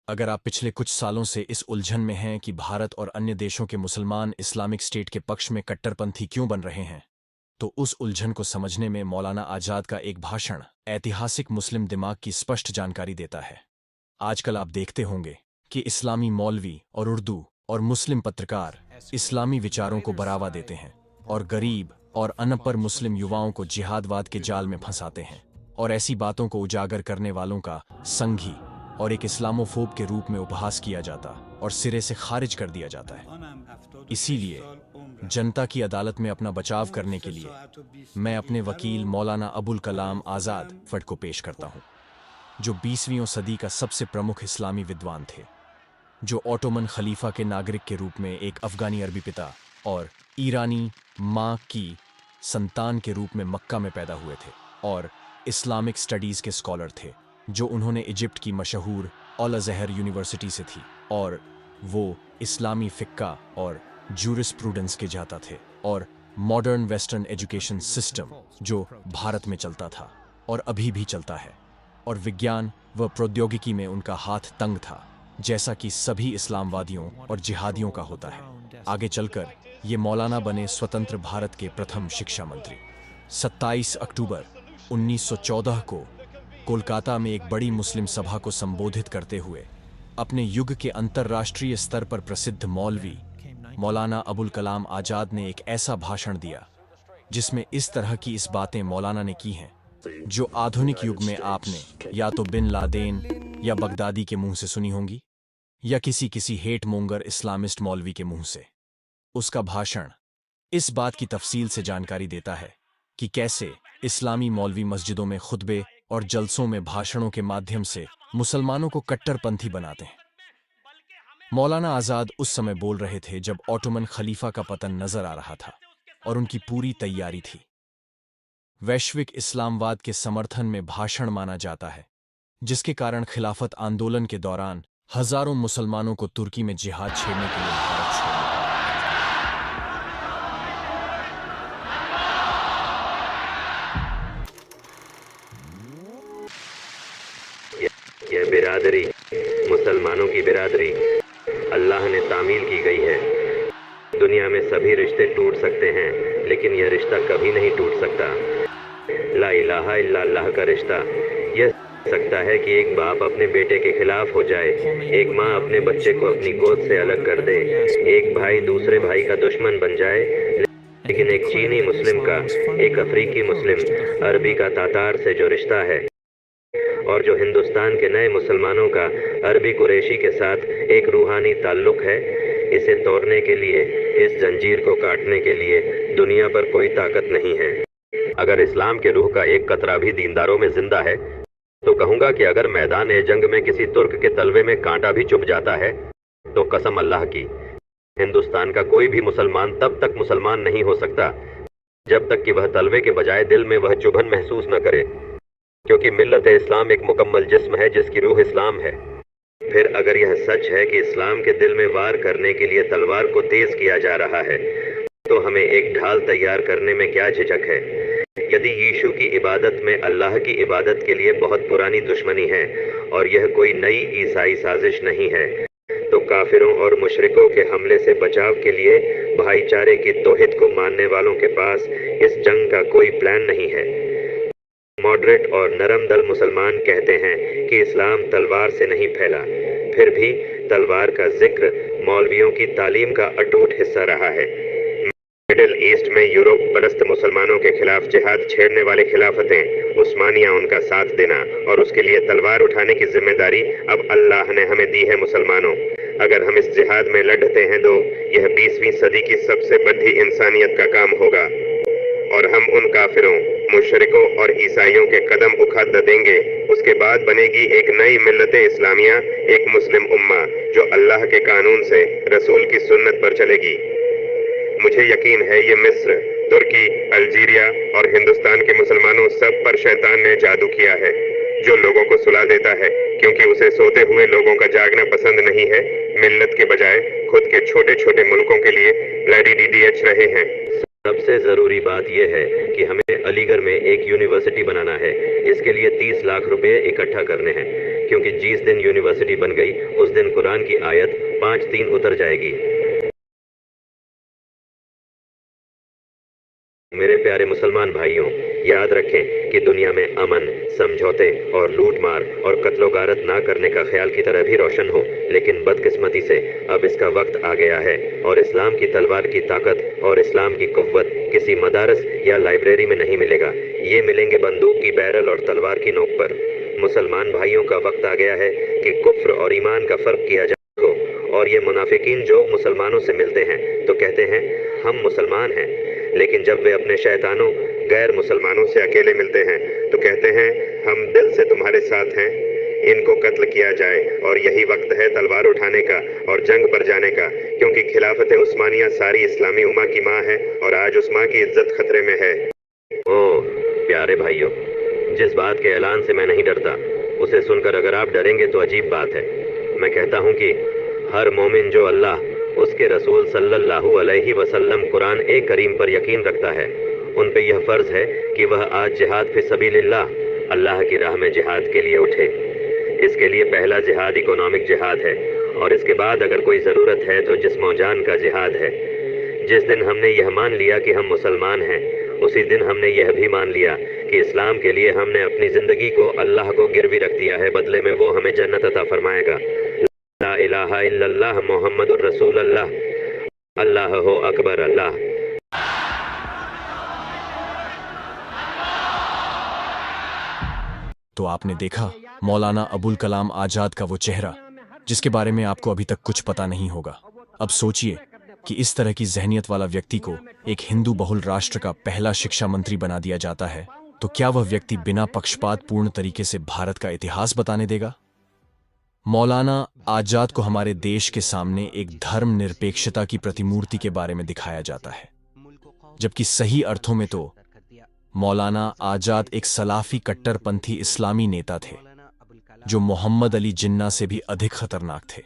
अगर आप पिछले कुछ सालों से इस उलझन में हैं कि भारत और अन्य देशों के मुसलमान इस्लामिक स्टेट के पक्ष में कट्टरपंथी क्यों बन रहे हैं, तो उस उलझन को समझने में मौलाना आजाद का एक भाषण ऐतिहासिक मुस्लिम दिमाग की स्पष्ट जानकारी देता है। आजकल आप देखते होंगे कि इस्लामी मौलवी और उर्दू और मुस्लिम पत्रकार इस्लामी विचारों को बढ़ावा देते हैं और गरीब और अनपढ़ मुस्लिम युवाओं को जिहादवाद के जाल में फंसाते हैं, और ऐसी बातों को उजागर करने वालों का संघी और एक इस्लामोफोब के रूप में उपहास किया जाता और सिरे से खारिज कर दिया जाता है। इसीलिए जनता की अदालत में अपना बचाव करने के लिए मैं अपने वकील मौलाना अबुल कलाम आज़ाद फट को पेश करता हूँ, जो 20वीं सदी का सबसे प्रमुख इस्लामी विद्वान थे, जो ऑटोमन खलीफा के नागरिक के रूप में एक अफगानी अरबी पिता और ईरानी माँ की संतान के रूप में मक्का में पैदा हुए थे, और इस्लामिक स्टडीज़ के स्कॉलर थे, जो उन्होंने इजिप्ट की मशहूर अल अज़हर यूनिवर्सिटी से थी, और वो इस्लामी फ़िक्का और जूरिस्प्रूडेंस के जाता थे, और मॉडर्न वेस्टर्न एजुकेशन सिस्टम जो भारत में चलता था और अभी भी चलता है, और विज्ञान व प्रौद्योगिकी में उनका हाथ तंग था, जैसा कि सभी इस्लामवादियों और जिहादियों का होता है। आगे चलकर ये मौलाना बने स्वतंत्र भारत के प्रथम शिक्षा मंत्री। 27 अक्टूबर 1914 को कोलकाता में एक बड़ी मुस्लिम सभा को संबोधित करते हुए अपने युग के अंतर्राष्ट्रीय स्तर पर प्रसिद्ध मौलवी मौलाना अबुल कलाम आजाद ने एक ऐसा भाषण दिया जिसमें इस तरह की इस बातें मौलाना ने की हैं जो आधुनिक युग में आपने या तो बिन लादेन या बगदादी के मुंह से सुनी होंगी, या किसी हेट मोंगर इस्लामिस्ट मौलवी के मुंह से। उसका भाषण इस बात की तफसील से जानकारी देता है कि कैसे इस्लामी मौलवी मस्जिदों में खुतबे और जलसों में भाषणों के माध्यम से मुसलमानों को कट्टरपंथी बनाते हैं। मौलाना आज़ाद उस समय बोल रहे थे जब ऑटोमन खलीफा का पतन नजर आ रहा था और उनकी पूरी तैयारी थी। वैश्विक इस्लामवाद के समर्थन में भाषण माना जाता है, जिसके कारण खिलाफत आंदोलन के दौरान हजारों मुसलमानों को तुर्की में जिहाद छेड़ने के लिए भारत छोड़ना पड़ा। यह बिरादरी मुसलमानों की बिरादरी अल्लाह ने तामील की गई है। दुनिया में सभी रिश्ते टूट सकते हैं, लेकिन यह रिश्ता कभी नहीं टूट सकता। ला इलाहा इल्लल्लाह का रिश्ता यह सकता है कि एक बाप अपने बेटे के खिलाफ हो जाए, एक माँ अपने बच्चे को अपनी गोद से अलग कर दे, एक भाई दूसरे भाई का दुश्मन बन जाए, लेकिन एक चीनी मुस्लिम का, एक अफ्रीकी मुस्लिम अरबी का तातार से जो रिश्ता है, और जो हिंदुस्तान के नए मुसलमानों का अरबी कुरैशी के साथ एक रूहानी ताल्लुक है, इसे तोड़ने के लिए, इस जंजीर को काटने के लिए दुनिया पर कोई ताकत नहीं है। अगर इस्लाम के रूह का एक कतरा भी दीनदारों में जिंदा है, तो कहूंगा कि अगर मैदान जंग में किसी तुर्क के तलवे में कांटा भी चुभ जाता है, तो कसम अल्लाह की, हिंदुस्तान का कोई भी मुसलमान तब तक मुसलमान नहीं हो सकता जब तक कि वह तलवे के बजाय दिल में वह चुभन महसूस न करे, क्योंकि मिल्लत इस्लाम एक मुकम्मल जिस्म है जिसकी रूह इस्लाम है। फिर अगर यह सच है कि इस्लाम के दिल में वार करने के लिए तलवार को तेज किया जा रहा है, तो हमें एक ढाल तैयार करने में क्या झिझक है। यदि यीशु की इबादत में अल्लाह की इबादत के लिए बहुत पुरानी दुश्मनी है और यह कोई नई ईसाई साजिश नहीं है, तो काफिरों और मुशरिकों के हमले से बचाव के लिए भाईचारे की तौहीद को मानने वालों के पास इस जंग का कोई प्लान नहीं है। मॉडरेट और नरम दल मुसलमान कहते हैं कि इस्लाम तलवार से नहीं फैला, फिर भी तलवार का जिक्र मौलवियों की तालीम का अटूट हिस्सा रहा है। मिडिल ईस्ट में यूरोप परस्त मुसलमानों के खिलाफ जिहाद छेड़ने वाले खिलाफतें उस्मानिया उनका साथ देना और उसके लिए तलवार उठाने की जिम्मेदारी अब अल्लाह ने हमें दी है। मुसलमानों, अगर हम इस जिहाद में लड़ते हैं तो यह 20वीं सदी की सबसे बड़ी इंसानियत का काम होगा, और हम उन काफिरों, मुशरिकों और ईसाइयों के कदम उखाड़ देंगे। उसके बाद बनेगी एक नई मिल्लत इस्लामिया, एक मुस्लिम उम्मा जो अल्लाह के कानून से, रसूल की सुन्नत पर चलेगी। मुझे यकीन है ये मिस्र, तुर्की, अल्जीरिया और हिंदुस्तान के मुसलमानों सब पर शैतान ने जादू किया है, जो लोगों को सुला देता है क्योंकि उसे सोते हुए लोगों का जागना पसंद नहीं है। मिल्लत के बजाय खुद के छोटे छोटे मुल्कों के लिए ब्लडी डीडीएच रहे हैं। सबसे जरूरी बात यह है कि हमें अलीगढ़ में एक यूनिवर्सिटी बनाना है। इसके लिए 30 लाख रुपए इकट्ठा करने हैं, क्योंकि जिस दिन यूनिवर्सिटी बन गई उस दिन कुरान की आयत 5-3 उतर जाएगी। मेरे प्यारे मुसलमान भाइयों, याद रखें कि दुनिया में अमन, समझौते और लूटमार और कत्लो-गारत ना करने का ख्याल की तरह भी रोशन हो, लेकिन बदकिस्मती से अब इसका वक्त आ गया है और इस्लाम की तलवार की ताकत और इस्लाम की कुव्वत किसी मदारस या लाइब्रेरी में नहीं मिलेगा। ये मिलेंगे बंदूक की बैरल और तलवार की नोक पर। मुसलमान भाइयों का वक्त आ गया है कि कुफ्र और ईमान का फर्क किया जाए। और ये मुनाफिकीन जो मुसलमानों से मिलते हैं तो कहते हैं हम मुसलमान हैं, लेकिन जब वे अपने शैतानों गैर मुसलमानों से अकेले मिलते हैं तो कहते हैं हम दिल से तुम्हारे साथ हैं, इनको कत्ल किया जाए। और यही वक्त है तलवार उठाने का और जंग पर जाने का, क्योंकि खिलाफत उस्मानिया सारी इस्लामी उम्मा की माँ है और आज उस माँ की इज्जत खतरे में है। ओ प्यारे भाइयों, जिस बात के ऐलान से मैं नहीं डरता उसे सुनकर अगर आप डरेंगे तो अजीब बात है। मैं कहता हूँ कि हर मोमिन जो अल्लाह, उसके रसूल सल्लल्लाहु अलैहि वसल्लम कुरान ए करीम पर यकीन रखता है, उन पे यह फर्ज है कि वह आज जिहाद फी सबीलिल्लाह, अल्लाह की राह में जिहाद के लिए उठे। इसके लिए पहला जिहाद इकोनॉमिक जिहाद है और इसके बाद अगर कोई ज़रूरत है तो जिस्म जान का जिहाद है। जिस दिन हमने यह मान लिया कि हम मुसलमान हैं, उसी दिन हमने यह भी मान लिया कि इस्लाम के लिए हमने अपनी ज़िंदगी को अल्लाह को गिरवी रख दिया है, बदले में वो हमें जन्नत अता फरमाएगा। ला इलाहा इल्लल्लाह मुहम्मदुर रसूलुल्लाह, अल्लाह हो अकबर अल्लाह। तो आपने देखा मौलाना अबुल कलाम आजाद का वो चेहरा जिसके बारे में आपको अभी तक कुछ पता नहीं होगा। अब सोचिए कि इस तरह की जहनियत वाला व्यक्ति को एक हिंदू बहुल राष्ट्र का पहला शिक्षा मंत्री बना दिया जाता है, तो क्या वह व्यक्ति बिना पक्षपात पूर्ण तरीके से भारत का इतिहास बताने देगा? मौलाना आजाद को हमारे देश के सामने एक धर्म निरपेक्षता की प्रतिमूर्ति के बारे में दिखाया जाता है, जबकि सही अर्थों में तो मौलाना आजाद एक सलाफी कट्टरपंथी इस्लामी नेता थे जो मोहम्मद अली जिन्ना से भी अधिक खतरनाक थे,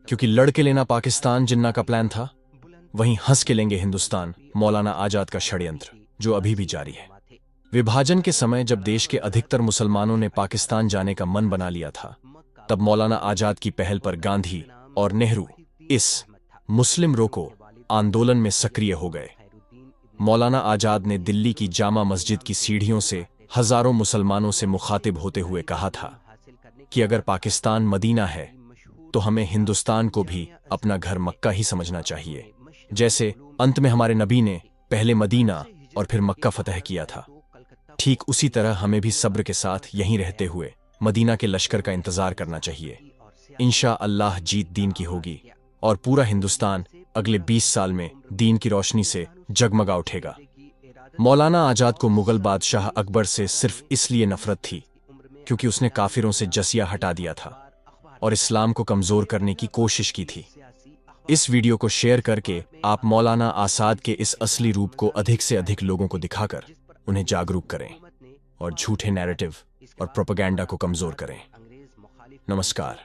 क्योंकि लड़के लेना पाकिस्तान जिन्ना का प्लान था, वहीं हंस के लेंगे हिंदुस्तान मौलाना आजाद का षड्यंत्र जो अभी भी जारी है। विभाजन के समय जब देश के अधिकतर मुसलमानों ने पाकिस्तान जाने का मन बना लिया था, तब मौलाना आजाद की पहल पर गांधी और नेहरू इस मुस्लिम रोको आंदोलन में सक्रिय हो गए। मौलाना आजाद ने दिल्ली की जामा मस्जिद की सीढ़ियों से हजारों मुसलमानों से मुखातिब होते हुए कहा था कि अगर पाकिस्तान मदीना है तो हमें हिंदुस्तान को भी अपना घर मक्का ही समझना चाहिए। जैसे अंत में हमारे नबी ने पहले मदीना और फिर मक्का फतह किया था, ठीक उसी तरह हमें भी सब्र के साथ यहीं रहते हुए मदीना के लश्कर का इंतजार करना चाहिए। इंशा अल्लाह जीत दीन की होगी और पूरा हिंदुस्तान अगले 20 साल में दीन की रोशनी से जगमगा उठेगा। मौलाना आजाद को मुगल बादशाह अकबर से सिर्फ इसलिए नफरत थी क्योंकि उसने काफिरों से जसिया हटा दिया था और इस्लाम को कमजोर करने की कोशिश की थी। इस वीडियो को शेयर करके आप मौलाना आजाद के इस असली रूप को अधिक से अधिक लोगों को दिखाकर उन्हें जागरूक करें और झूठे नैरेटिव और प्रोपेगेंडा को कमजोर करें। नमस्कार।